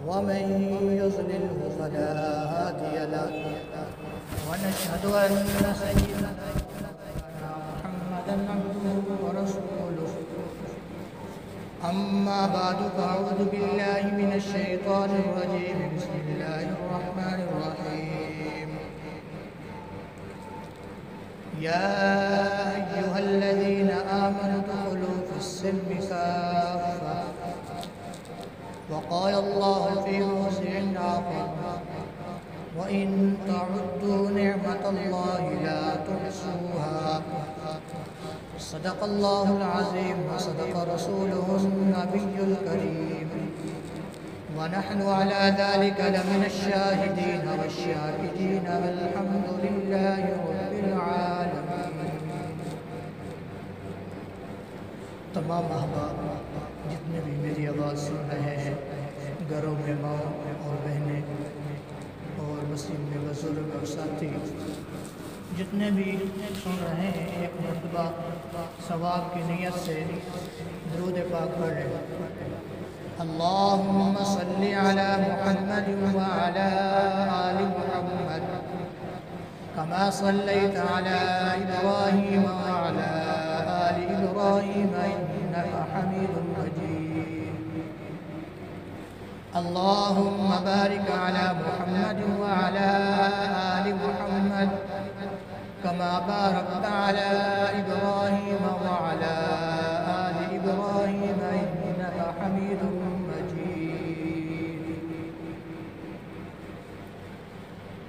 ومن يضلله فلا هادي له ونشهد أن سيدنا محمدا عبده ورسوله أما بعد فأعوذ بالله من الشيطان الرجيم بسم الله الرحمن الرحيم يا أيها الذين آمنوا ادخلوا في السلم كافة وقال الله في موضع آخر وإن تعدوا نعمة الله لا تحصوها صدق الله العظيم وصدق رسوله النبي الكريم ونحن على ذلك لمن الشاهدين والشاكرين والحمد لله رب العالمين. تمام احباب جتنے بھی میری آواز سن رہے ہیں، گھروں میں ماں اور بہنیں اور مسجد میں بزرگ اور ساتھی جتنے بھی سن رہے ہیں، ایک مرتبہ ثواب کی نیت سے درود پاک پڑھ رہے ہیں. اللہم صلی علی محمد وعلی آل محمد کما صلیت علی ابراہیم وعلی آل ابراہیم انک حمید مجید. اللہم بارک علی محمد وعلی آل محمد كما باركت على إبراهيم وعلى آل إبراهيم إنك حميد مجيد.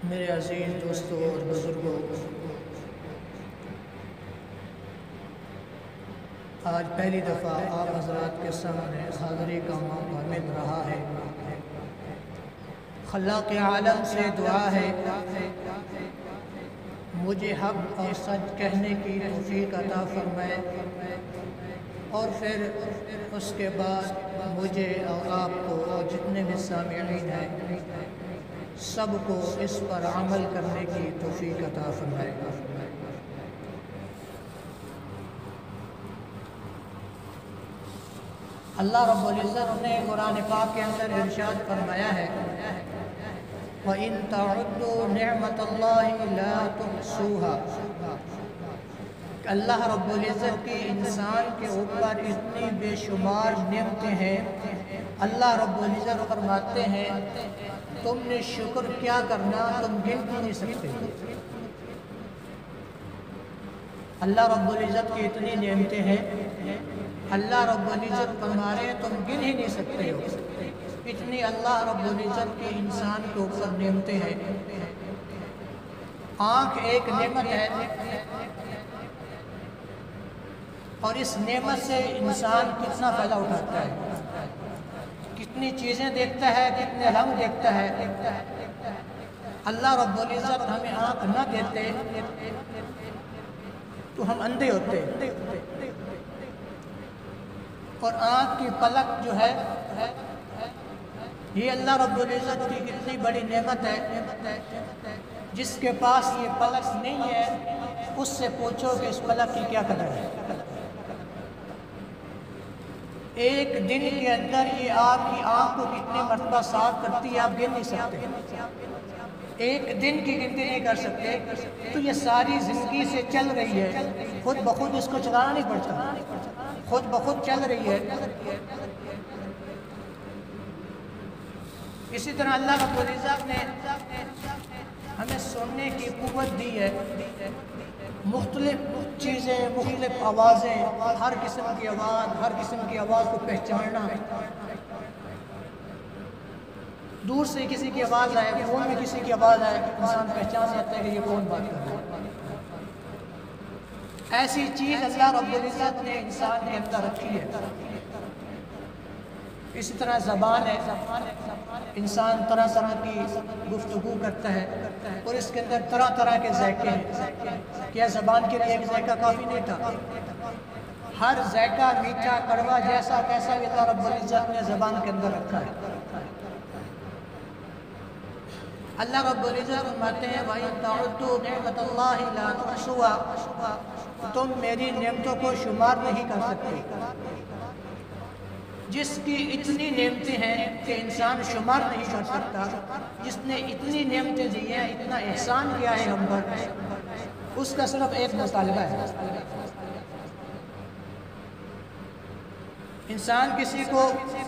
میرے عزیز دوستوں اور بزرگوں، آج پہلی دفعہ آپ حضرات کے سامنے حاضری کا موقع مل رہا ہے. خلاق عالم سے دعا ہے مجھے حق اور سچ کہنے کی توفیق عطا فرمائے، اور پھر اس کے بعد مجھے اور آپ کو اور جتنے بھی سامعین ہیں سب کو اس پر عمل کرنے کی توفیق عطا فرمائے. اللہ رب العزت نے قرآن پاک کے اندر ارشاد فرمایا ہے وَإِن تَعُدُّوا نِعْمَةَ اللَّهِ لَا تُحْصُوهَا. اللہ رب العزت کی انسان کے اوپر اتنی بے شمار نعمتیں ہیں. اللہ رب العزت فرماتے ہیں تم نے شکر کیا کرنا، تم گن نہیں سکتے. اللہ رب العزت کی اتنی نعمتیں ہیں، اللہ رب العزت فرما رہے ہیں تم گن ہی نہیں سکتے ہو. اتنی اللہ رب العزت کی انسان کے اوپر نعمتیں ہیں. آنکھ ایک نعمت ہے، اور اس نعمت سے انسان کتنا فائدہ اٹھاتا ہے، کتنی چیزیں دیکھتا ہے، کتنے رنگ دیکھتا ہے. اللہ رب العزت ہمیں آنکھ نہ دیتے تو ہم اندھے ہوتے، اور آنکھ کی پلک جو ہے یہ اللہ رب العزت کی کتنی بڑی نعمت ہے. جس کے پاس یہ پلک نہیں ہے اس سے پوچھو کہ اس پلک کی کیا قدر ہے. ایک دن کے اندر یہ آپ کی آنکھ کو کتنے مرتبہ صاف کرتی ہے آپ گن نہیں سکتے، ایک دن کی گنتی نہیں کر سکتے. تو یہ ساری زندگی سے چل رہی ہے، خود بخود اس کو چلانا نہیں پڑتا، خود بخود چل رہی ہے. اسی طرح اللہ رب العزت نے ہمیں سننے کی قوت دی ہے. مختلف چیزیں، مختلف آوازیں، ہر قسم کی آواز، ہر قسم کی آواز کو پہچاننا. دور سے کسی کی آواز آئے، فون میں کسی کی آواز آئے، انسان پہچان جاتا ہے کہ یہ کون بات کر رہا ہے. ایسی چیز اللہ رب العزت نے انسان کے اندر رکھی ہے. اسی طرح زبان ہے، انسان طرح طرح کی گفتگو کرتا ہے، اور اس کے اندر طرح طرح کے ذائقے ہیں. کیا زبان کے لیے ایک ذائقہ کافی نہیں تھا؟ ہر ذائقہ میٹھا، کڑوا، جیسا کیسا بھی اللہ رب العزت نے زبان کے اندر رکھا ہے. اللہ رب العزت فرماتے ہیں وَإِن تَعُدُّوا نِعْمَةَ اللَّهِ لَا تُحْصُوهَا. تم میری نعمتوں کو شمار نہیں کر سکتے. جس کی اتنی نعمتیں ہیں کہ انسان شمار نہیں کر سکتا، جس نے اتنی نعمتیں دی ہیں، اتنا احسان کیا ہے ہم پر، اس کا صرف ایک مطالبہ ہے۔ انسان کسی کو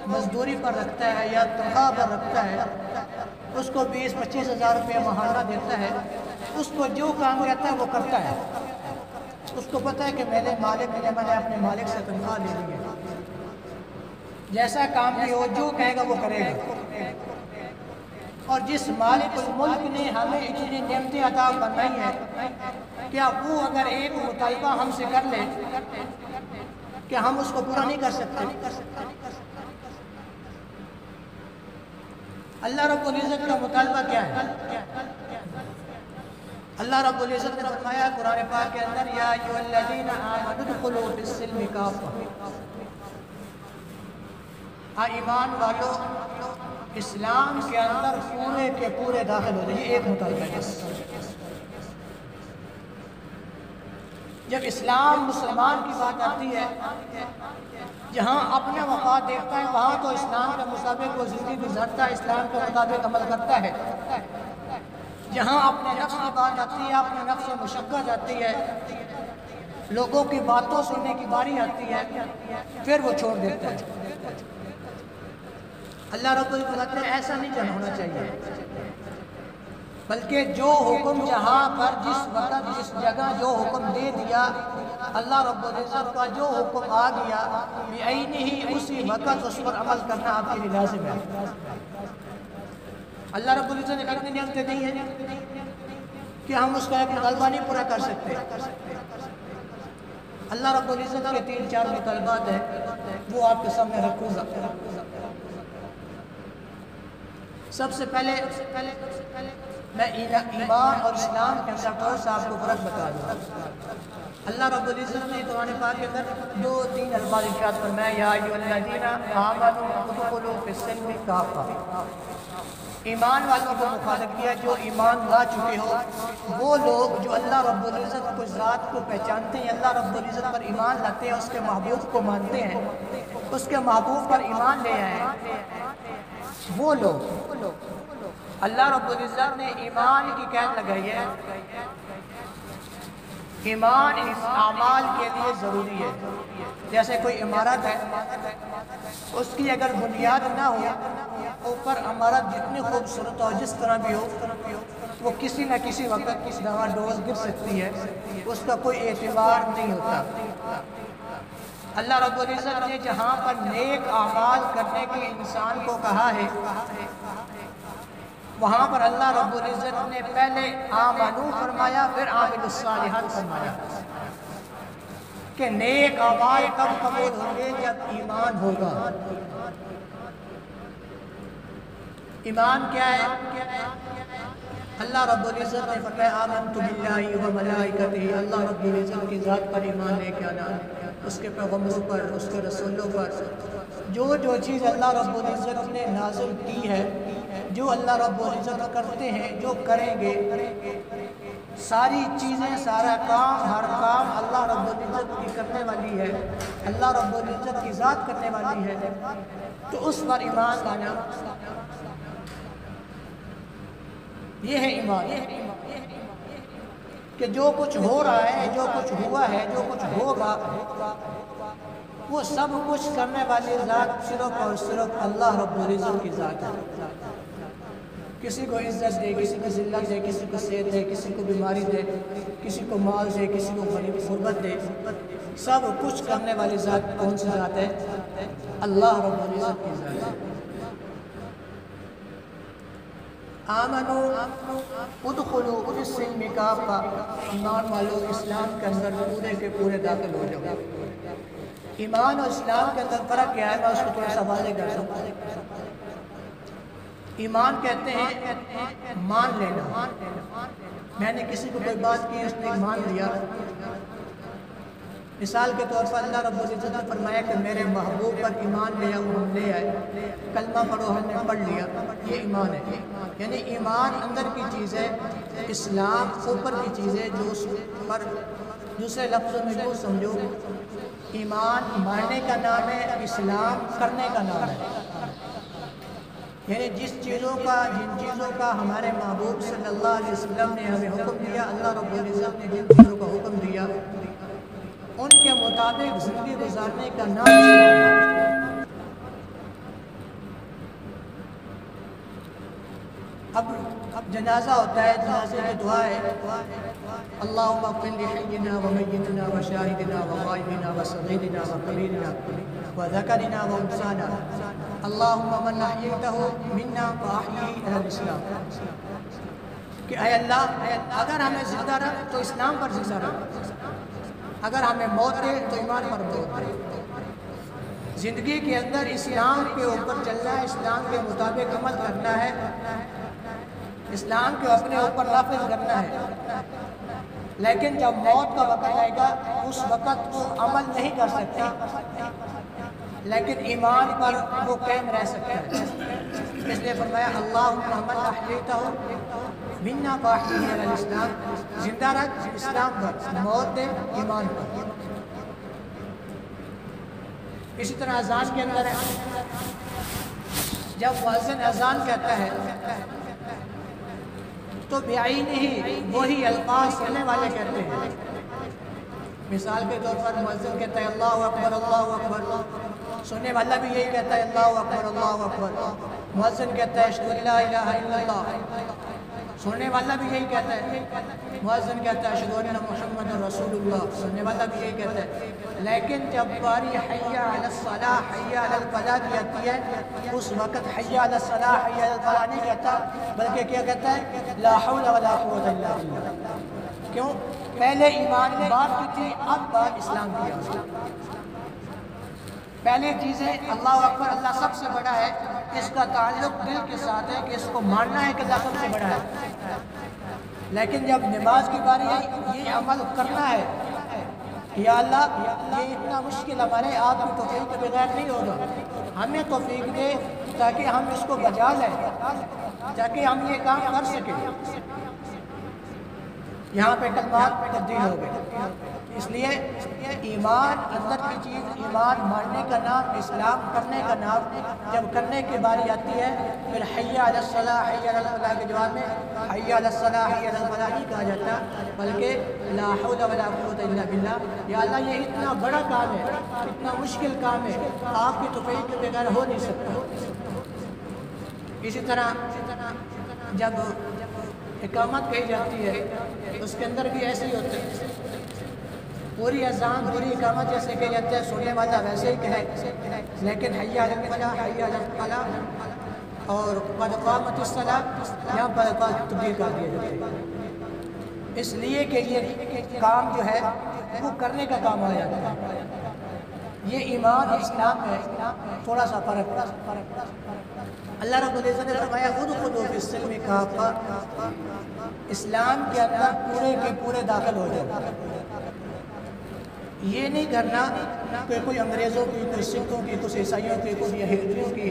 مزدوری پر رکھتا ہے یا تنخواہ پر رکھتا ہے، اس کو 20-25 ہزار روپے ماہانہ دیتا ہے، اس کو جو کام کہتا ہے وہ کرتا ہے۔ اس کو پتہ ہے کہ میں نے اپنے مالک سے تنخواہ لے لی ہے، جیسا کام بھی ہو جو کہے گا وہ کرے گا۔ اور جس مالک الملک نے ہمیں اتنی نعمتیں عطا فرمائی ہیں، کیا وہ اگر ایک مطالبہ ہم سے کر لے کہ ہم اس کو پورا نہیں کر سکتے؟ اللہ رب العزت کا مطالبہ کیا ہے؟ اللہ رب العزت نے فرمایا قرآن پاک کے اندر، یا ایھا الذین آمنوا ادخلوا فی السلم کافۃ، ایمان والو اسلام کے اندر پورے کے پورے داخل ہو جائیں۔ یہ ایک مطالبہ ہے۔ جب اسلام مسلمان کی بات آتی ہے، جہاں اپنا مفاد دیکھتا ہے وہاں تو اسلام کے مطابق وہ زندگی گزارتا ہے، اسلام کے مطابق عمل کرتا ہے۔ جہاں اپنے نفس کی بات آتی ہے، اپنے نفس و مشقت آتی ہے، لوگوں کی باتوں سننے کی باری آتی ہے، پھر وہ چھوڑ دیتا ہے۔ اللہ رب العزت نے ایسا نہیں ہونا چاہیے، بلکہ جو حکم جہاں پر جس وقت جس جگہ جو حکم دے دیا، اللہ رب العزت کا جو حکم آ گیا بعینہ اسی وقت اس پر عمل کرنا آپ کے لیے لازم ہے۔ اللہ رب العزت نے کتنی نعمتیں دی ہیں کہ ہم اس کا ایک مطالبہ نہیں پورا کر سکتے۔ اللہ رب العزت کے 3-4 مطالبات ہیں، وہ آپ کے سامنے رکھوں گا۔ سب سے پہلے میں ایمان اور اسلام کے اندر تھوڑا سا آپ کو فرق بتا دوں۔ اللہ رب العزت نے قرآن پاک کے اندر 2-3 الفاظ ارشاد فرمایا، یا ایھا الذین آمنوا ادخلوا فی السلم کافۃ۔ ایمان والوں کو مخاطب کیا جو ایمان لا چکے ہو، وہ لوگ جو اللہ رب العزت کو ذات کو پہچانتے ہیں، اللہ رب العزت پر ایمان لاتے ہیں، اس کے محبوب کو مانتے ہیں، اس کے محبوب پر ایمان لے آئے ہیں، وہ لوگ اللہ رب العزت نے ایمان کی قید لگائی ہے۔ ایمان اس اعمال کے لیے ضروری ہے۔ جیسے کوئی عمارت ہے، اس کی اگر بنیاد نہ ہو، اوپر عمارت جتنی خوبصورت ہو، جس طرح بھی ہو، وہ کسی نہ کسی وقت کسی ڈاواں ڈول گر سکتی ہے، اس کا کوئی اعتبار نہیں ہوتا۔ اللہ رب العزت نے جہاں پر نیک اعمال کرنے کی انسان کو کہا ہے، وہاں پر اللہ رب العزت نے پہلے آمنو فرمایا، پھر عاملوا الصالحات فرمایا کہ نیک اعمال کب قبول ہوں گے؟ جب ایمان ہوگا۔ ایمان کیا ہے؟ اللہ رب العزت نے فرمایا آمنت باللہ و ملائکتہ، اللہ رب العزت کی ذات پر ایمان لے کے آنا، اس کے پیغمبروں پر، اس کے رسولوں پر، جو چیز اللہ رب العزت نے نازل کی ہے، جو اللہ رب العزت کرتے ہیں، جو کریں گے، ساری چیزیں، سارا کام، ہر کام اللہ رب العزت کی کرنے والی ہے، اللہ رب العزت کی ذات کرنے والی ہے، تو اس پر ایمان لانا، یہ ہے ایمان۔ کہ جو کچھ ہو رہا ہے، جو کچھ ہوا ہے، جو کچھ ہوگا، وہ سب کچھ کرنے والی ذات صرف اور صرف اللہ رب العزت کی ذات ہے۔ کسی کو عزت دے، کسی کو ذلت دے، کسی کو صحت دے، کسی کو بیماری دے، کسی کو مال دے، کسی کو غربت دے، سب کچھ کرنے والی ذات کون سی ذات ہے؟ اللہ رب العزت کی ذات ہے۔ آمنو ادخلوا فی السلم کافۃ، ایمان والو اسلام کے اندر پورے کے پورے داخل ہو جاؤ۔ ایمان اور اسلام کے اندر فرق کیا ہے؟ میں اس کو تھوڑا سا واضح کر دوں۔ ایمان کہتے ہیں مان لینا۔ میں نے کسی کو کوئی بات کی، اس نے مان لیا۔ مثال کے طور پر اللہ رب العزت نے فرمایا کہ میرے محبوب پر ایمان لے آؤ، ہم لے آئے، کلمہ پڑھو، ہم نے پڑھ لیا، یہ ایمان ہے۔ یعنی ایمان اندر کی چیز ہے، اسلام اوپر کی چیز ہے، جو اس پر دوسرے لفظوں میں جو سمجھو، ایمان ماننے کا نام ہے، اسلام کرنے کا نام ہے۔ یعنی جن چیزوں کا ہمارے محبوب صلی اللہ علیہ وسلم نے ہمیں حکم دیا، اللہ رب العزت نے جن چیزوں کا حکم دیا ان کے مطابق زندگی گزارنے کا نام اسلام ہے۔ اب جنازہ ہوتا ہے، جنازے کی دعا ہے اللہم اغفر لحینا ومیتنا وشاہدنا وغائبنا وصغیرنا وکبیرنا وذکرنا وانثانا اللہم من احییتہ منا فاحیہ علی الاسلام، کہ اے اللہ اگر ہمیں زندہ رکھ تو اسلام پر زندہ رکھ، اگر ہمیں موت دے تو ایمان پر موت دے۔ زندگی کے اندر اسلام کے اوپر چلنا ہے، اسلام کے مطابق عمل کرنا ہے، اسلام کے اپنے اوپر نافذ کرنا ہے، لیکن جب موت کا وقت آئے گا اس وقت وہ عمل نہیں کر سکتی، لیکن ایمان پر وہ قائم رہ سکتا ہے۔ اس لیے فرمایا اللہم من احییتہ منا فاحیہ علی الاسلام، زندہ رکھ اسلام پر، موت دے ایمان پر۔ اسی طرح اذان کے اندر ہے، جب مؤذن اذان کہتا ہے تو بعینہ ہی وہی الفاظ سننے والے کہتے ہیں۔ مثال کے طور پر مؤذن کہتا ہے اللہ اکبر اللہ اکبر، سننے والا بھی یہی کہتا ہے اللہ اکبر اللہ اکبر۔ مؤذن کہتا ہے اشہد ان لا الہ الا اللہ، سننے والا بھی یہی کہتا ہے۔ مؤذن کہتا ہے اشہد ان محمد رسول اللہ، سننے والا بھی یہی کہتا ہے۔ لیکن جب باری حی علی الصلاح حی علی الفلاح کی آتی ہے اس وقت حی علی الصلاح حی علی الفلاح نہیں کہتا، بلکہ کیا کہتا ہے لا حول ولا قوت الا باللہ۔ کیوں؟ پہلے ایمان بات کی تھی، اب بات اسلام کی ہے۔ پہلے چیزیں اللہ اکبر، اللہ سب سے بڑا ہے، اس کا تعلق دل کے ساتھ ہے کہ اس کو ماننا ہے کہ اللہ سب سے بڑا ہے۔ لیکن جب نماز کی باری ہے یہ عمل کرنا ہے، یا اللہ یہ اتنا مشکل ہمارے آپ کی توفیق کے بغیر نہیں ہوگا، ہمیں توفیق دے تاکہ ہم اس کو بجا لیں، تاکہ ہم یہ کام کر سکیں۔ یہاں پہ کلمات تبدیل ہو گئے۔ اس لیے ایمان اندر کی چیز، ایمان ماننے کا نام، اسلام کرنے کا نام، جب کرنے کی باری آتی ہے پھر حی علی الصلاح حی علی الفلاح کے جواب میں حی علی الصلاح حی علی الفلاح نہیں کہا جاتا، بلکہ لا حول ولا قوت الا باللہ۔ یا اللہ یہ اتنا بڑا کام ہے، اتنا مشکل کام ہے، آپ کی توفیق کے بغیر ہو نہیں سکتا۔ اسی طرح جب اقامت کہی جاتی ہے اس کے اندر بھی ایسے ہی ہوتا ہے، پوری اذان پوری اقامت جیسے کہی جاتی ہے، سننے والا ویسے ہی کہے، لیکن حی علی الفلاح حی علی الفلاح اور قد قامت الصلاۃ یہاں پر تبدیل کر دیا جاتا ہے، اس لیے کہ یہ کام جو ہے وہ کرنے کا کام آ جاتا ہے۔ یہ ایمان اور اسلام میں تھوڑا سا فرق ہے۔ اللہ رب العزت نے فرمایا ادخلوا فی السلم کافہ، اسلام کے اندر پورے کے پورے داخل ہو جاؤ۔ یہ نہیں کرنا کہ کوئی انگریزوں کی، کوئی سکھوں کی، کچھ عیسائیوں کی، کچھ یہودیوں کی،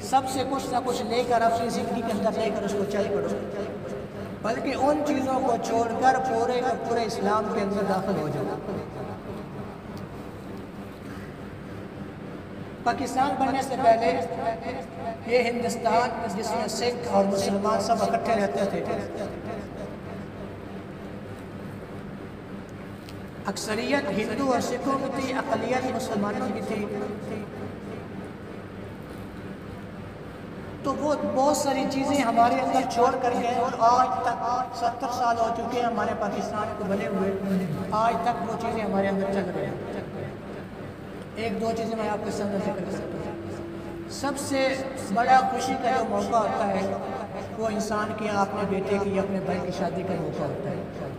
سب سے کچھ نہ کچھ لے کر اپنی زندگی کے اندر لے کر اس کو چل پڑو، بلکہ ان چیزوں کو چھوڑ کر پورے کے پورے اسلام کے اندر داخل ہو جاؤ۔ پاکستان بننے سے پہلے یہ ہندوستان جس میں سکھ اور مسلمان سب اکٹھے رہتے تھے، اکثریت ہندو اور سکھوں کی تھی، اقلیت مسلمانوں کی تھی، تو وہ بہت ساری چیزیں ہمارے اندر چھوڑ کر گئے، اور آج تک 70 سال ہو چکے ہیں ہمارے پاکستان کو بنے ہوئے، آج تک وہ چیزیں ہمارے اندر چل رہی ہیں۔ ایک دو چیزیں میں آپ کے سامنے ذکر کر سکتا ہوں۔ سب سے بڑا خوشی کا جو موقع ہوتا ہے وہ انسان کی اپنے بیٹے کی، اپنے بھائی کی شادی کا موقع ہوتا ہے،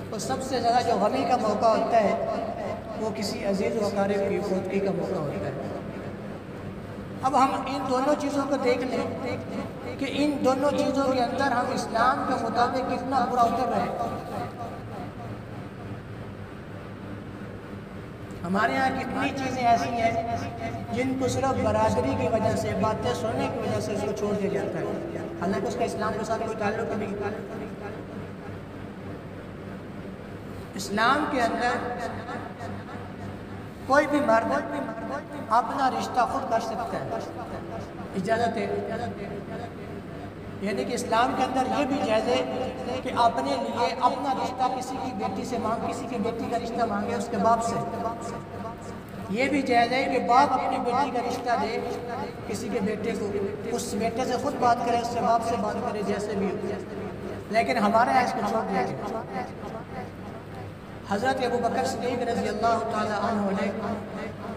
اور سب سے زیادہ جو غمی کا موقع ہوتا ہے وہ کسی عزیز و اقارب کی فوتگی کا موقع ہوتا ہے۔ اب ہم ان دونوں چیزوں کو دیکھ لیں کہ ان دونوں چیزوں کے اندر ہم اسلام کے مطابق کتنا برا اتر رہے ہیں۔ ہمارے ہاں کتنی چیزیں ایسی ہیں جن کو صرف برادری کی وجہ سے، باتیں سننے کی وجہ سے اس کو چھوڑ دیا جاتا ہے، حالانکہ اس کا اسلام کے ساتھ کوئی تعلق نہیں۔ اسلام کے اندر کوئی بھی مرد اپنا رشتہ خود کر سکتا ہے، اجازت ہے، یعنی کہ اسلام کے اندر یہ بھی جائز ہے کہ اپنے لیے اپنا رشتہ کسی کی بیٹی سے کسی کی بیٹی کا رشتہ مانگے اس کے باپ سے۔ یہ بھی جائز ہے کہ باپ اپنی بیٹی کا رشتہ دے کسی کے بیٹے کو، اس بیٹے سے خود بات کرے، اس سے باپ سے بات کرے، جیسے بھی ہو، لیکن ہمارے یہاں اس کو چھوڑ دیا گیا۔ حضرت ابو بکر صدیق رضی اللہ تعالی عنہ نے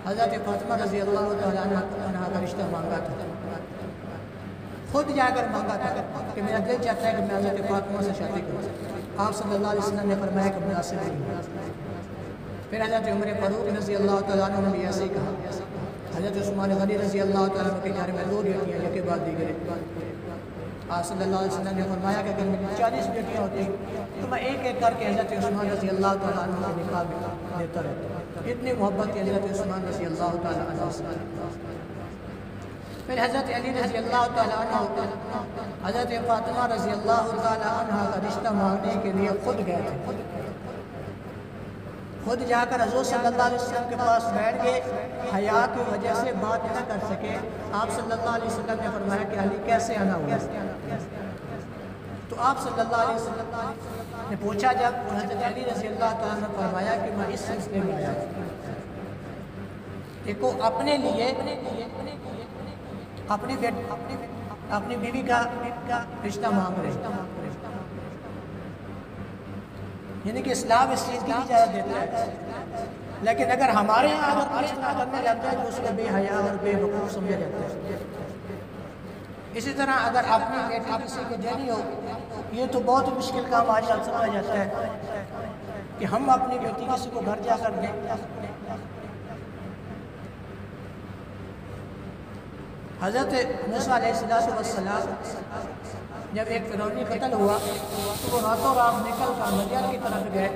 حضرت فاطمہ رضی اللہ تعالی عنہ کا رشتہ مانگا تھا، خود جا کر مانگا تھا کہ میرا دل چاہتا ہے کہ میں حضرت فاطمہ سے شادی کروں۔ آپ صلی اللہ علیہ وسلم نے فرمایا کہ مناسب نہیں۔ پھر حضرت عمر فاروق رضی اللہ تعالیٰ عنہ نے بھی ایسے ہی کہا۔ حضرت عثمان غنی رضی اللہ تعالیٰ عنہ کے گھر میں 2 بیٹیاں ایک کے بعد دیگر۔ آپ صلی اللہ علیہ وسلم نے فرمایا کہ اگر میری 40 بیٹیاں ہوتی تو میں ایک ایک کر کے حضرت عثمان رضی اللہ تعالیٰ عنہ کا نکاح دیتا رہتا۔ اتنی محبت تھی حضرت عثمان رضی اللہ تعالیٰ عنہ سے۔ پھر حضرت علی رضی اللہ تعالیٰ عنہ حضرت فاطمہ رضی اللہ تعالیٰ عنہ کا رشتہ مانگنے کے لیے خود گئے تھے، خود جا کر حضور صلی اللہ علیہ وسلم کے پاس بیٹھ گئے، حیا کی وجہ سے بات نہ کر سکے۔ آپ صلی اللہ علیہ وسلم نے فرمایا کہ علی کیسے آنا ہوا؟ تو آپ صلی اللہ علیہ وسلم نے پوچھا، جب حضرت علی رضی اللہ تعالیٰ نے فرمایا کہ میں اس سلسلے میں آیا ہوں۔ دیکھو اپنے لیے اپنی بیوی کا رشتہ مانگ رہے ہیں، یعنی کہ اسلام اس چیز کی اجازت دیتا ہے، لیکن اگر ہمارے یہاں اگر اس طرح کرنے لگتا ہے تو اس کو بے حیا اور بے وقوف سمجھا جاتا ہے۔ اسی طرح اگر اپنی بیٹی کسی کو دینی ہو، یہ تو بہت مشکل کام آج کل سمجھا جاتا ہے کہ ہم اپنی بیٹی کسی کو گھر جا کر دیں۔ حضرت موسیٰ علیہ السلام جب ایک فرعونی قتل ہوا تو وہ راتوں رات نکل کر مدین کی طرف گئے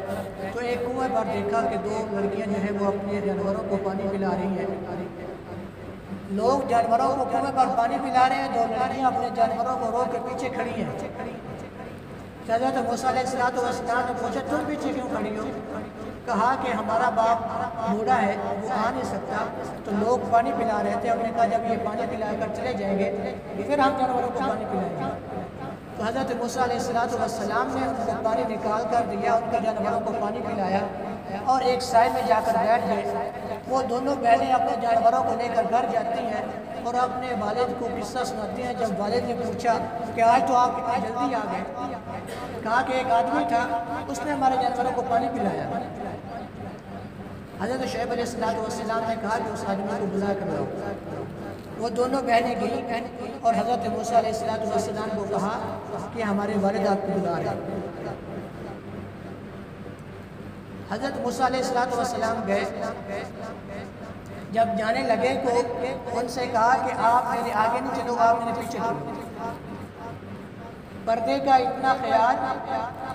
تو ایک کنویں پر دیکھا کہ 2 لڑکیاں جو ہیں وہ اپنے جانوروں کو پانی پلا رہی ہیں۔ لوگ جانوروں کو کنویں پر پانی پلا رہے ہیں، 2 لڑکیاں اپنے جانوروں کو روک کے پیچھے کھڑی ہیں۔ حضرت موسیٰ علیہ السلام نے پوچھا تم پیچھے کیوں کھڑی ہو؟ کہا کہ ہمارا باپ بوڑھا ہے، وہ آ نہیں سکتا، تو لوگ پانی پلا رہے تھے، ہم نے کہا جب یہ پانی پلا کر چلے جائیں گے پھر ہم جانوروں کو پانی پلائیں گے۔ تو حضرت موسیٰ علیہ السلام نے ان کو پانی نکال کر دیا، ان کے جانوروں کو پانی پلایا اور ایک سائے میں جا کر بیٹھ گئے۔ وہ دونوں بہنیں اپنے جانوروں کو لے کر گھر جاتی ہیں اور اپنے والد کو قصہ سناتی ہیں۔ جب والد نے پوچھا کہ آج تو آپ کتنی جلدی آ گئے، کہا کہ ایک آدمی تھا، اس نے ہمارے جانوروں کو پانی پلایا۔ حضرت شعیب علیہ السلام نے کہا کہ اس آدمی کو بلا کر لاؤ۔ وہ دونوں بہنیں گئیں اور حضرت موسیٰ علیہ السلام کو کہا کہ ہمارے والد آپ کو بلا رہے ہیں۔ حضرت موسیٰ علیہ السلام گئے، جب جانے لگے تو ان سے کہا کہ آپ میرے آگے نہیں چلو، آپ میرے پیچھے چلو۔ پردے کا اتنا خیال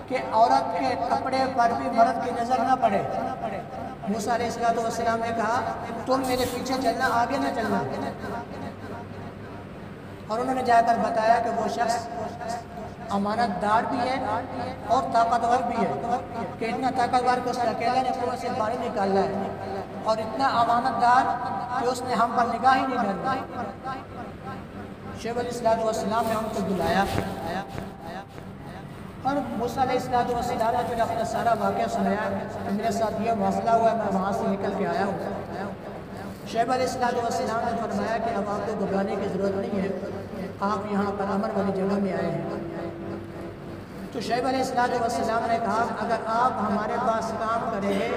کہ عورت کے کپڑے پر بھی مرد کی نظر نہ پڑے۔ موسیٰ علیہ السلام نے کہا تم میرے پیچھے چلنا، آگے نہ چلنا۔ اور انہوں نے جا کر بتایا کہ وہ شخص امانت دار بھی ہے اور طاقتور بھی ہے، کہ اتنا طاقتور کہ اس نے اکیلے نے کنویں سے پانی نکالا ہے، اور اتنا امانت دار کہ اس نے ہم پر نگاہ ہی نہیں ڈالی۔ شعیب علیہ السلام نے ان کو بلایا اور موسیٰ علیہ السلام نے پھر اپنا سارا واقعہ سنایا کہ میرے ساتھ یہ مسئلہ ہوا ہے، میں وہاں سے نکل کے آیا ہوں۔ شعیب علیہ السلام نے فرمایا کہ اب آپ کو گھبرانے کی ضرورت نہیں ہے، آپ یہاں پر امن والی جگہ میں آئے ہیں۔ تو شعیب علیہ السلام نے کہا اگر آپ ہمارے پاس کام کریں گے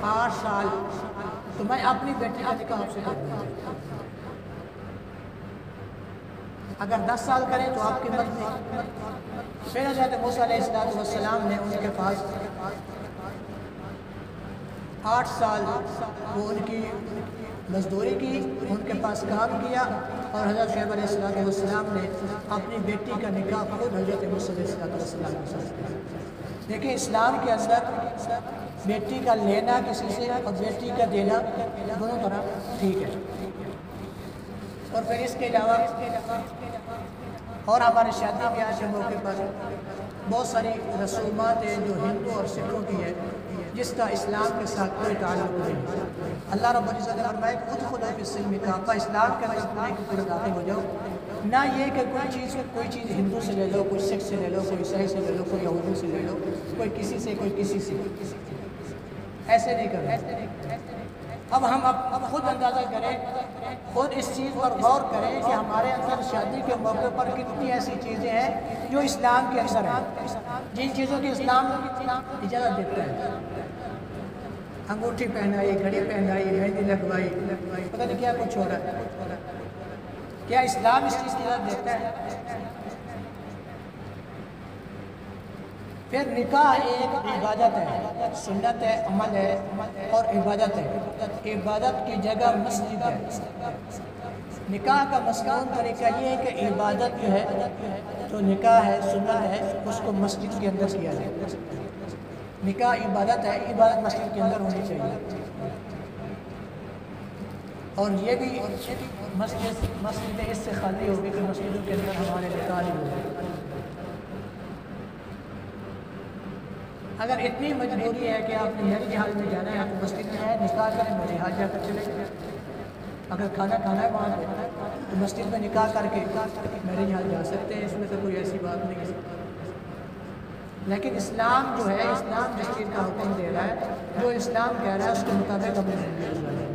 8 سال تو میں اپنی بیٹی کا نکاح آپ سے کروں گا، اگر 10 سال کریں تو آپ کی مرضی۔ پھر حضرت موسیٰ علیہ السلام نے ان کے پاس 8 سال وہ ان کی مزدوری کی، ان کے پاس کام کیا، اور حضرت شعیب علیہ السلام نے اپنی بیٹی کا نکاح خود حضرت موسیٰ علیہ السلام کے ساتھ کیا۔ دیکھیں اسلام کے اندر بیٹی کا لینا کسی سے اور بیٹی کا دینا دونوں طرح ٹھیک ہے۔ اور پھر اس کے علاوہ اور ہمارے شادی بیاہ کے موقع پر بہت ساری رسومات ہیں جو ہندو اور سکھوں کی ہے، جس کا اسلام کے ساتھ کوئی تعلق نہیں. اللہ رب العزت نے فرمایا کہ ادخلوا فی السلم کافہ، اسلام کے اندر پورے کے پورے داخل ہو جاؤ. نہ یہ کہ کوئی چیز ہندو سے لے لو، کوئی سکھ سے لے لو، کوئی عیسائی سے لے لو، کوئی یہودی سے لے لو، کوئی کسی سے، کوئی کسی سے. ایسے نہیں کرنا. اب ہم خود اندازہ کریں، خود اس چیز پر غور کریں کہ ہمارے اندر شادی کے موقع پر کتنی ایسی چیزیں ہیں جو اسلام کے اندر ہیں، جن چیزوں کی اسلام اجازت دیتا ہے. انگوٹھی پہنائی، گھڑی پہنائی، مہندی لگوائی، پتہ نہیں کیا کچھ ہو رہا ہے. کیا اسلام اس چیز کی اجازت دیتا ہے؟ پھر نکاح ایک عبادت ہے، سنت ہے، عمل ہے اور عبادت ہے. عبادت کی جگہ مسجد ہے. نکاح کا مصنون طریقہ یہ ہے کہ عبادت جو ہے، جو نکاح ہے، سنت ہے، اس کو مسجد کے اندر کیا جائے. نکاح عبادت ہے، عبادت مسجد کے اندر ہونی چاہیے. اور یہ بھی مسجد اس سے خالی ہوگی کہ مسجدوں کے اندر ہمارے نکاح نہیں ہوگی. اگر اتنی مجبوری ہے کہ آپ نے میرج ہال میں جانا ہے، آپ کو مسجد میں ہے، نکاح کریں، میرج ہال جا کر چلے جائیں. اگر کھانا کھانا ہے وہاں پہ تو مسجد میں نکاح کر کے میرج ہال جا سکتے ہیں، اس میں تو کوئی ایسی بات نہیں ہے. لیکن اسلام جو ہے، اسلام جس چیز کا حکم دے رہا ہے، جو اسلام کہہ رہا ہے اس کے مطابق ہم زندگی گزاریں.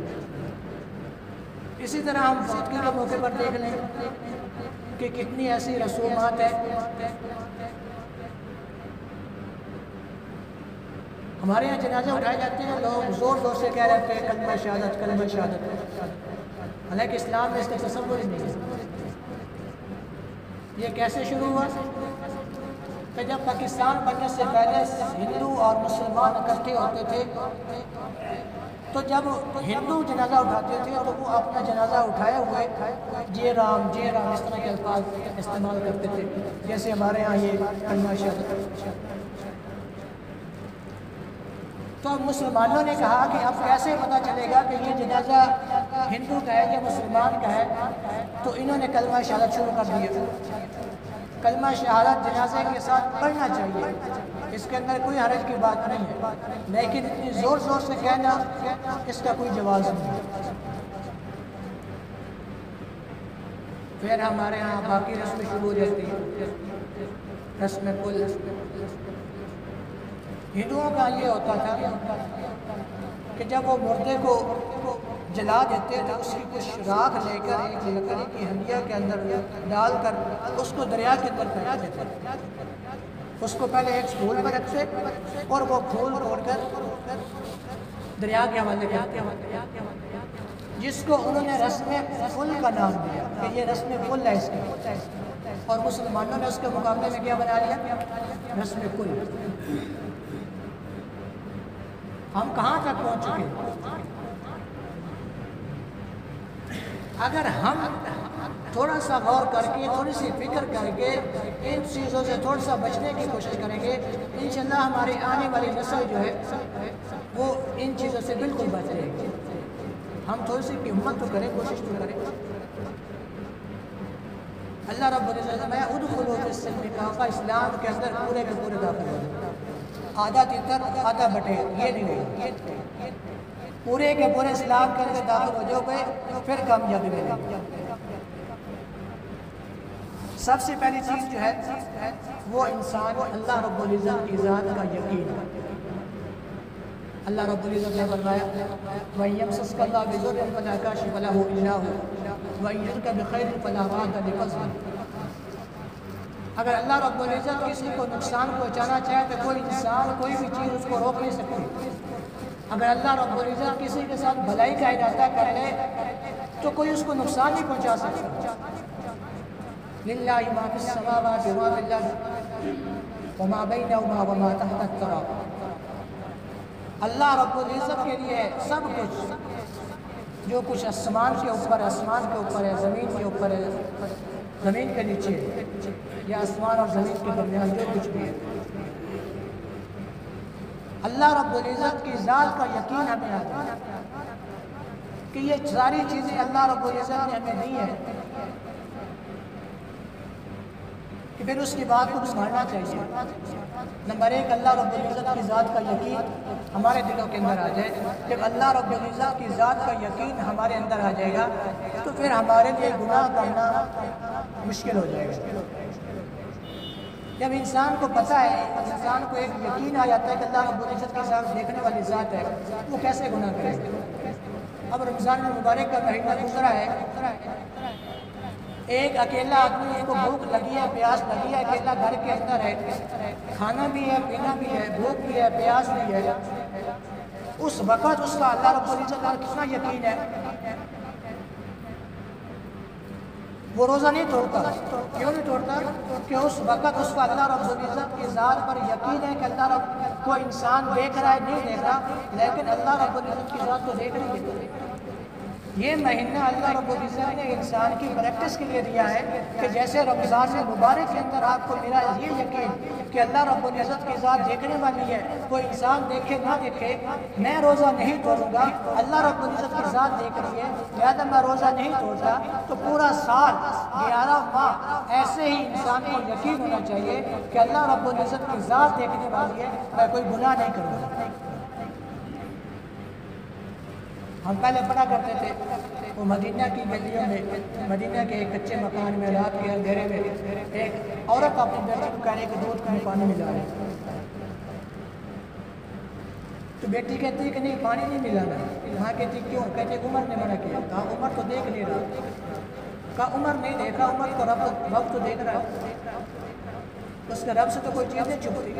اسی طرح ہم فوتگی کے موقع پر دیکھ لیں کہ کتنی ایسی رسومات ہیں. ہمارے یہاں جنازے اٹھائے جاتے ہیں، لوگ زور زور سے کہہ رہے ہیں کلمہ شہادت، کلمہ شہادت. حالانکہ اسلام میں اس کا تصور ہی نہیں ہے. یہ کیسے شروع ہوا کہ جب پاکستان بننے سے پہلے ہندو اور مسلمان اکٹھے ہوتے تھے، تو جب ہندو جنازہ اٹھاتے تھے تو وہ اپنا جنازہ اٹھائے ہوئے جے رام جے رام اس طرح کے الفاظ استعمال کرتے تھے، جیسے ہمارے ہاں یہ کلمہ شہادت. تو اب مسلمانوں نے کہا کہ اب کیسے پتہ چلے گا کہ یہ جنازہ ہندو کا ہے یا مسلمان کا ہے؟ تو انہوں نے کلمہ شہادت شروع کر دیا. کلمہ شہادت جنازے کے ساتھ پڑھنا چاہیے، اس کے اندر کوئی حرج کی بات نہیں ہے، لیکن اتنی زور زور سے کہنا اس کا کوئی جواز نہیں. پھر ہمارے ہاں باقی رسمیں شروع ہو جاتی ہیں. رسم کل ہندوؤں کا یہ ہوتا تھا کہ جب وہ مردے کو جلا دیتے تو اس کی کچھ راکھ لے کر ایک لکڑی کی ہنڈیا کے اندر ڈال کر اس کو دریا کے اندر پھینک دیتے. اس کو پہلے ایک پھول پر رکھتے اور وہ پھول توڑ کر دریا کے حوالے کرتے، جس کو انہوں نے رسم فل کا نام دیا کہ یہ رسم فل ہے اس کا. اور مسلمانوں نے اس کے مقابلے میں کیا بنا لیا؟ رسم کل. ہم کہاں تک پہنچ چکے؟ اگر ہم تھوڑا سا غور کر کے، تھوڑی سی فکر کر کے ان چیزوں سے تھوڑا سا بچنے کی کوشش کریں گے، انشاءاللہ ہماری آنے والی نسل جو ہے وہ ان چیزوں سے بالکل بچ جائے گی. ہم تھوڑی سی ہمت تو کریں، کوشش تو کریں. اللہ رب العزت نے ادخلوا فی السلم کافہ، اسلام کے اندر پورے کے پورے داخل ہو جائیں. آدھا تیتر آدھا بٹے یہ نہیں ہوگا، پورے کے پورے اسلام کے اندر داخل ہو جاؤ گے پھر کامیابی ملے گی. سب سے پہلی چیز جو ہے وہ انسان اللہ رب العزت کی ذات کا یقین. اللہ رب العزت نے فرمایا وَإِن يَمْسَسْكَ اللَّهُ بِضُرٍّ فَلَا كَاشِفَ لَهُ إِلَّا هُوَ وَإِن يُرِدْكَ بِخَيْرٍ فَلَا رَادَّ لِفَضْلِهِ. اگر اللہ رب العزت کسی کو نقصان پہنچانا چاہے تو کوئی انسان کوئی بھی چیز اس کو روک نہیں سکتی. اگر اللہ رب العزت کسی کے ساتھ بھلائی کا ارادہ کر لے تو کوئی اس کو نقصان نہیں پہنچا سکتا. لِلَّهِ مَا فِي السَّمَاوَاتِ وَمَا فِي الْأَرْضِ وَمَا بَيْنَهُمَا وَمَا تَحْتَ الثَّرَى. اللہ رب العزت کے لیے سب کچھ، جو کچھ آسمان کے اوپر ہے، زمین کے اوپر ہے، زمین کے نیچے ہے، یا آسمان اور زمین کے درمیان جو کچھ بھی ہے. اللہ رب العزت کی ذات کا یقین ہمیں آ جائے کہ یہ ساری چیزیں اللہ رب العزت نے ہمیں دی ہیں، پھر اس کی بات کو سمجھنا چاہیے۔ نمبر ایک، اللہ رب العزت کی ذات کا یقین ہمارے دلوں کے اندر آ جائے۔ جب اللہ رب العزت کی ذات کا یقین ہمارے اندر آ جائے گا تو پھر ہمارے لیے گناہ کرنا مشکل ہو جائے گا۔ جب انسان کو پتہ ہے، انسان کو ایک یقین آ جاتا ہے کہ اللہ رب العزت کے ساتھ دیکھنے والی ذات ہے، وہ کیسے گناہ کرے گا؟ اب رمضان المبارک کا مہینہ گزرا ہے، ایک اکیلا آدمی، اس کو بھوک لگی ہے، پیاس لگی ہے، اکیلا گھر کے اندر ہے، کھانا بھی ہے، پینا بھی ہے، بھوک بھی ہے، پیاس بھی ہے، اس وقت اس کا اللہ رب العزت پر کتنا یقین ہے؟ وہ روزہ نہیں توڑتا۔ کیوں نہیں توڑتا؟ کہ اس وقت اس کا اللہ رب العزت کی ذات پر یقین ہے کہ اللہ رب کو انسان دیکھ رہا ہے، نہیں دیکھ رہا، لیکن اللہ رب العزت کی ذات کو دیکھ رہی ہے۔ یہ مہینہ اللہ رب العزت نے انسان کی پریکٹس کے لیے دیا ہے کہ جیسے رمضان مبارک کے اندر آپ کو میرا یہ یقین کہ اللہ رب العزت کی ذات دیکھنے والی ہے، کوئی انسان دیکھے نہ دیکھے، میں روزہ نہیں توڑوں گا، اللہ رب العزت کی ذات دیکھ رہی ہے، لہذا میں روزہ نہیں توڑتا، تو پورا سال 11 ماہ ایسے ہی انسان کو یقین ہونا چاہیے کہ اللہ رب العزت کی ذات دیکھنے والی ہے، میں کوئی گناہ نہیں کروں گا۔ ہم پہلے پڑھا کرتے تھے، وہ مدینہ کی گلیوں میں، مدینہ کے ایک کچے مکان میں رات کے اندھیرے میں ایک عورت اپنی بیٹی کو کہہ رہی کہ دودھ میں پانی ملا رہی، تو بیٹی کہتی ہے کہ نہیں پانی نہیں ملانا۔ ماں کہتی کیوں؟ کہتے عمر نے منع کیا۔ کہا عمر تو دیکھ نہیں رہا۔ کہا عمر نہیں دیکھ رہا، عمر تو رب تو دیکھ رہا ہے، اس کے رب سے تو کوئی چیز نہیں چھپتی۔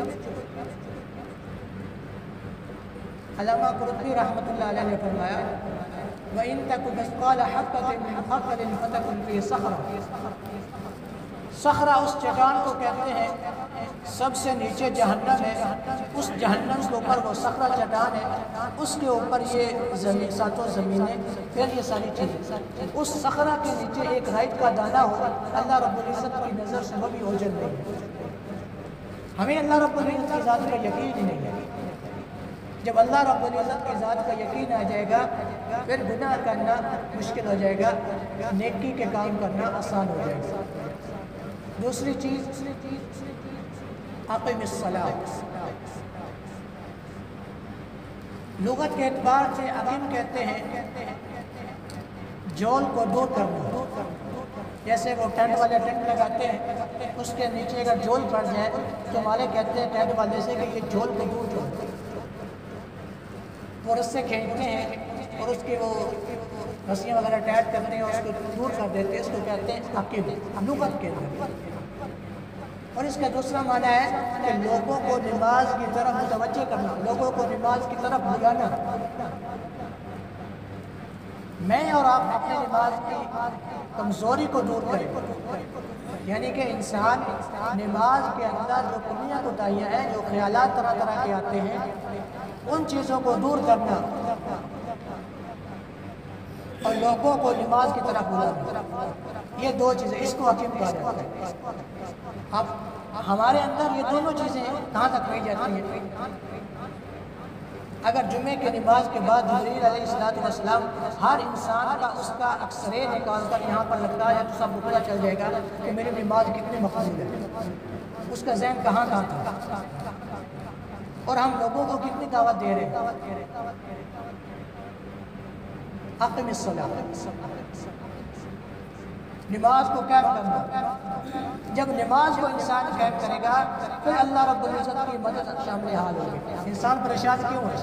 علامہ قرطبی رحمۃ اللہ علیہ نے فرمایا وَإِن تَكُ مِثْقَالَ حَبَّةٍ مِّنْ خَردَلٍ فَتَكُنْ فِي صَخْرَةٍ۔ صخرہ اس چٹان کو کہتے ہیں، سب سے نیچے جہنم ہے، اس جہنم کے اوپر وہ صخرہ چٹان ہے، اس کے اوپر یہ ساتوں زمینیں، پھر یہ ساری چیزیں، اس صخرہ کے نیچے ایک رائٹ کا دانہ ہو، اللہ رب العزت کی نظر سے وہ بھی اوجھل نہیں ہے۔ ہمیں اللہ رب العزت کی ذات کا یقین ہی نہیں ہے۔ جب اللہ رب العزت کی ذات کا یقین آ جائے گا پھر گناہ کرنا مشکل ہو جائے گا، نیکی کے کام کرنا آسان ہو جائے گا۔ دوسری چیز، اقیم الصلاۃ۔ لغت کے اعتبار سے اقیم کہتے ہیں جول کو دور کرنا، جیسے وہ ٹینٹ والے ٹینٹ لگاتے ہیں، اس کے نیچے اگر جول پڑ جائے تو ہمارے کہتے ہیں ٹینٹ والے سے کہ یہ جول کو دور کرو، اور اس سے کھینچتے ہیں اور اس کی وہ رسیاں وغیرہ ٹائٹ کرتے ہیں اور اس کو دور کر دیتے ہیں، اس کو کہتے ہیں عقیم لغت کے اندر۔ اور اس کا دوسرا معنی ہے کہ لوگوں کو نماز کی طرف متوجہ کرنا، لوگوں کو نماز کی طرف بلانا۔ میں اور آپ اپنے نماز کی کمزوری کو دور کریں، یعنی کہ انسان نماز کے اندر جو کمیاں کوتاہیاں ہیں، جو خیالات طرح طرح کے آتے ہیں، ان چیزوں کو دور کرنا اور لوگوں کو نماز کی طرف بلانا، یہ دو چیزیں، اس کو حکیم کہا جاتا ہے۔ اب ہمارے اندر یہ دونوں چیزیں کہاں تک پائی جاتی ہیں؟ اگر جمعے کی نماز کے بعد جبریل علیہ السلام ہر انسان کا اس کا اکثرے نکال کر یہاں پر لگتا ہے تو سب کو پتہ چل جائے گا کہ میری نماز کتنی مقبول ہے، اس کا ذہن کہاں تھا، اور ہم لوگوں کو کتنی دعوت دے رہے ہیں۔ اقیم الصلاۃ، نماز کو قائم کرنا۔ جب نماز کو انسان قائم کرے گا پھر اللہ رب العزت کی مدد شامل حال ہوگی۔ انسان پریشان کیوں ہے؟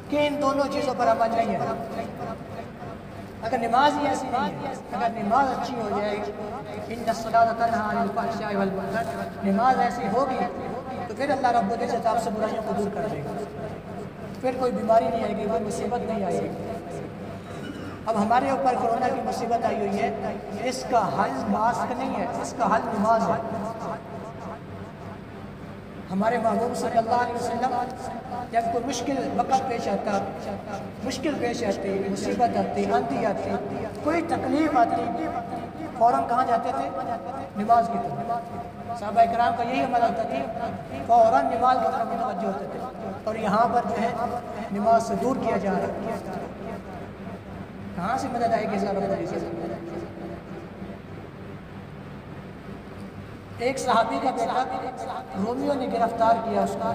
کہ ان دونوں چیزوں پر عمل نہیں ہے۔ اگر نماز ہی ایسی نہیں ہے، اگر نماز اچھی ہو جائے گی، ان الصلاۃ تنہی عن الفحشاء والمنکر، نماز ایسی ہوگی تو پھر اللہ رب العزت آپ سے برائیوں کو دور کر دے گا، پھر کوئی بیماری نہیں آئے گی، کوئی مصیبت نہیں آئے گی۔ اب ہمارے اوپر کرونا کی مصیبت آئی ہوئی ہے، اس کا حل ماسک نہیں ہے، اس کا حل نماز ہے۔ ہمارے محبوب صلی اللہ علیہ وسلم جب کوئی مشکل وقت پیش آتا، مشکل پیش آتی، مصیبت آتی، آندھی آتی، کوئی تکلیف آتی، فوراً کہاں جاتے تھے؟ نماز کی طرف۔ صحابہ کرام کا یہی عمل ہوتا تھا، فوراً نماز کی طرف متوجہ ہوتے تھے، اور یہاں پر جو ہے نماز سے دور کیا جا رہا ہے۔ کہاں سے مدد آئے گی؟ ایک صحابی کا بیٹا رومیو نے گرفتار کیا اس کو.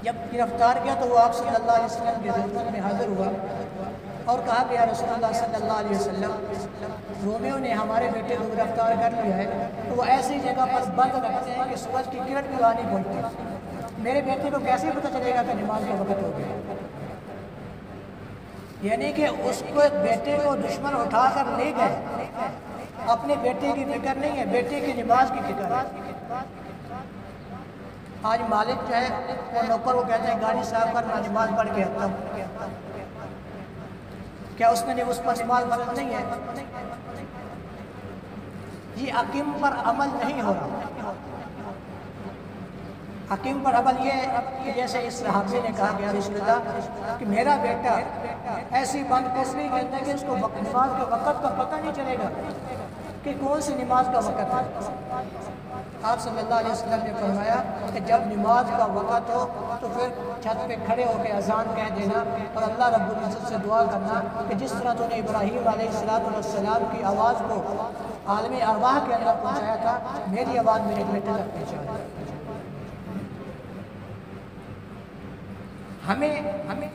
جب گرفتار کیا تو وہ آپ صلی اللہ علیہ وسلم کے خدمت میں حاضر ہوا اور کہا کہ یا رسول اللہ صلی اللہ علیہ وسلم، رومیو نے ہمارے بیٹے کو گرفتار کر لیا ہے، تو وہ ایسی جگہ پر بند رکھتے ہیں کہ سورج کی کرن بھی وہاں نہیں پہنچتی. میرے بیٹے کو کیسے پتہ چلے گا کہ نماز کا وقت ہو گیا؟ یعنی کہ اس کو بیٹے کو دشمن اٹھا کر لے گئے، اپنے بیٹے کی فکر نہیں ہے، بیٹے کی نماز کی فکر ہے. آج مالک جو ہے وہ نوکر کو کہتے ہیں گاڑی صاف کر، میں نماز پڑھ کے آتا ہوں. کیا اس نے اس پر نماز فرض نہیں ہے؟ یہ حکیم پر عمل نہیں ہو رہا. حکیم پر عمل یہ ہے کہ جیسے اس صحابی نے کہا کہ یا رسول اللہ کہ میرا بیٹا ایسی بند کسری کہتا ہے کہ اس کو نماز کے وقت کا پتہ نہیں چلے گا کہ کون سی نماز کا وقت ہے. آپ صلی اللہ علیہ وسلم نے فرمایا کہ جب نماز کا وقت ہو تو پھر چھت پہ کھڑے ہو کے اذان کہہ دینا اور اللہ رب العزت سے دعا کرنا کہ جس طرح تو نے ابراہیم علیہ السلام کی آواز کو عالم ارواح کے اندر پہنچایا تھا، میری آواز میرے بیٹے تک پہنچایا. ہمیں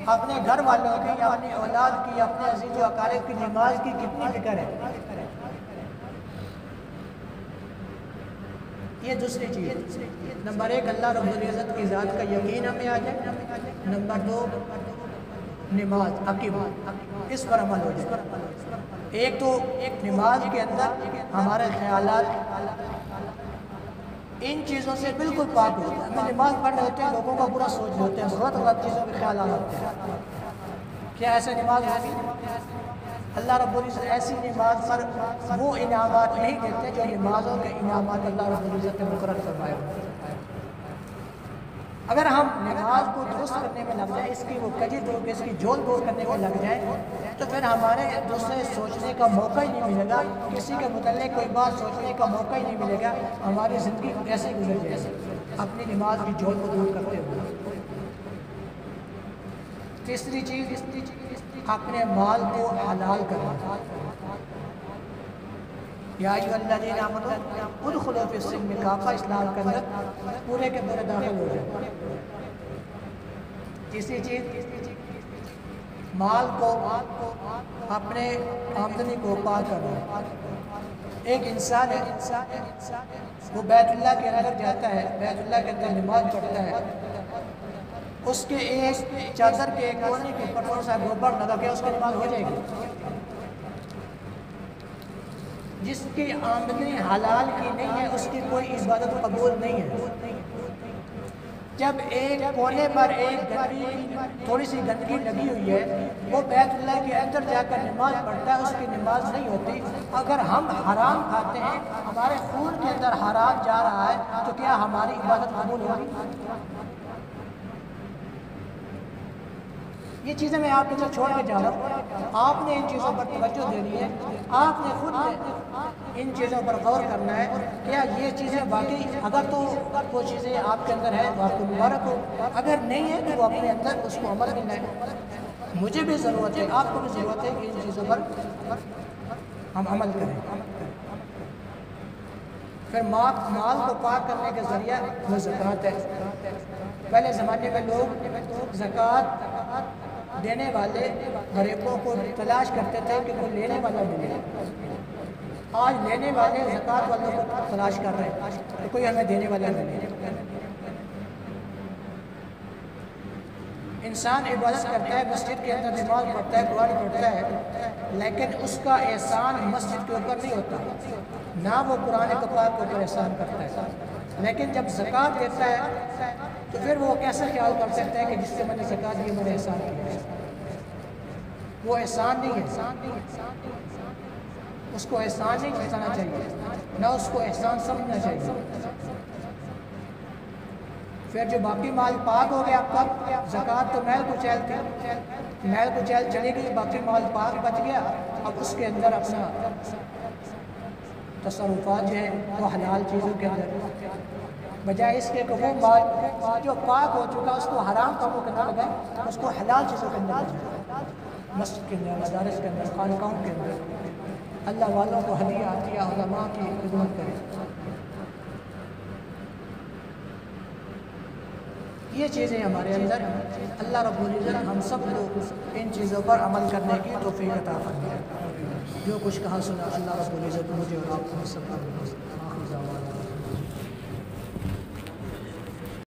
اپنے گھر والوں کی، اپنی اولاد کی، اپنے عزیز و اقارب کی نماز کی کتنی فکر ہے. یہ دوسری چیز. نمبر 1 اللہ رب العزت کی ذات کا یقین ہمیں آ جائے. نمبر 2 نماز عقیب، اس پر عمل ہو جائے. ایک تو نماز کے اندر ہمارے خیالات ان چیزوں سے بالکل پاک ہوتے ہیں. ہمیں نماز پڑھ رہے ہوتے ہیں، لوگوں کا برا سوچ رہے ہوتے ہیں، غلط چیزوں کے خیالات ہوتے ہیں. کیا ایسے نماز ہوگی؟ اللہ رب العزت ایسی نماز پر وہ انعامات نہیں دیتے جو نمازوں کے انعامات اللہ رب العزت نے مقرر فرمائے. اگر ہم نماز کو درست کرنے میں لگ جائیں، اس کی وہ کجی توڑ کے اس کی جھول توڑ کرنے میں لگ جائیں، تو پھر ہمارے دوسرے سوچنے کا موقع ہی نہیں ملے گا، کسی کے متعلق کوئی بات سوچنے کا موقع ہی نہیں ملے گا. ہماری زندگی کیسے گزر جائے اپنی نماز کی جھول کو دور کرتے ہوئے. تیسری چیز اپنے مال کو حلال کرنا. یا ایھا الذین آمنوا ادخلوا فی السلم کافہ، اسلام کے اندر پورے کے پورے داخل ہو جائیں. تیسری چیز مال کو، اپنے آمدنی کو پاک کرنا. ایک انسان ہے وہ بیت اللہ کے اندر جاتا ہے، بیت اللہ کے اندر نماز پڑھتا ہے، اس کے ایک چادر کے ایک کونے کے اوپر تھوڑا سا گوبر لگا کے اس کی نماز ہو جائے گی. جس کی آمدنی حلال کی نہیں ہے اس کی کوئی عبادت قبول نہیں ہے. جب ایک کونے پر ایک تھوڑی سی گندگی لگی ہوئی ہے، وہ بیت اللہ کے اندر جا کر نماز پڑھتا ہے، اس کی نماز نہیں ہوتی. اگر ہم حرام کھاتے ہیں، ہمارے خون کے اندر حرام جا رہا ہے، تو کیا ہماری عبادت قبول ہوگی؟ یہ چیزیں میں آپ کے ساتھ چھوڑ کے جا رہا ہوں. آپ نے ان چیزوں پر توجہ دینی ہے، آپ نے خود ان چیزوں پر غور کرنا ہے. کیا یہ چیزیں واقعی، اگر تو وہ چیزیں آپ کے اندر ہیں تو آپ کو مبارک ہو، اگر نہیں ہے تو وہ اپنے اندر اس کو عمل کرنا ہے. مجھے بھی ضرورت ہے، آپ کو بھی ضرورت ہے کہ ان چیزوں پر ہم عمل کریں. پھر مال کو پاک کرنے کے ذریعہ وہ زکوٰۃ ہے. پہلے زمانے میں لوگ زکوٰۃ دینے والے غریبوں کو تلاش کرتے تھے کہ کوئی لینے والا ملے. آج لینے والے زکوٰۃ والوں کو تلاش کر رہے ہیں کہ کوئی ہمیں دینے والا ملے. انسان عبادت کرتا ہے، مسجد کے اندر نماز پڑھتا ہے، قرآن پڑھتا ہے، لیکن اس کا احسان مسجد کے اوپر نہیں ہوتا، نہ وہ قرآن پاک کے اوپر احسان کرتا ہے. لیکن جب زکوٰۃ دیتا ہے تو پھر وہ کیسے خیال کر سکتا ہے کہ جس سے میں نے زکوٰۃ دی میں نے احسان کیا؟ وہ احسان نہیں ہے. اس کو احسان نہیں سمجھنا چاہیے، نہ اس کو احسان سمجھنا چاہیے. پھر جو باقی مال پاک ہو گیا، اب زکوٰۃ تو میل کچیل تھی، میل کچیل چلی گئی، باقی مال پاک بچ گیا. اب اس کے اندر اپنا تصرفات جو ہیں وہ حلال چیزوں کے اندر، بجائے اس کے کہ وہ مال جو پاک ہو چکا اس کو حرام کاموں کے اندر لگائیں، اس کو حلال چیزوں کے اندر لگائیں. مسجد کے اندر، مدارس کے اندر، خانقاہوں کے اندر. اللہ والوں کو ہدیہ عطیہ علماء کی خدمت کریں۔ یہ چیزیں ہمارے اندر، اللہ رب العزت ہم سب کو ان چیزوں پر عمل کرنے کی توفیق عطا فرمائے۔ جو کچھ کہا سنا اللہ رب العزت مجھے اور آپ کو سب کو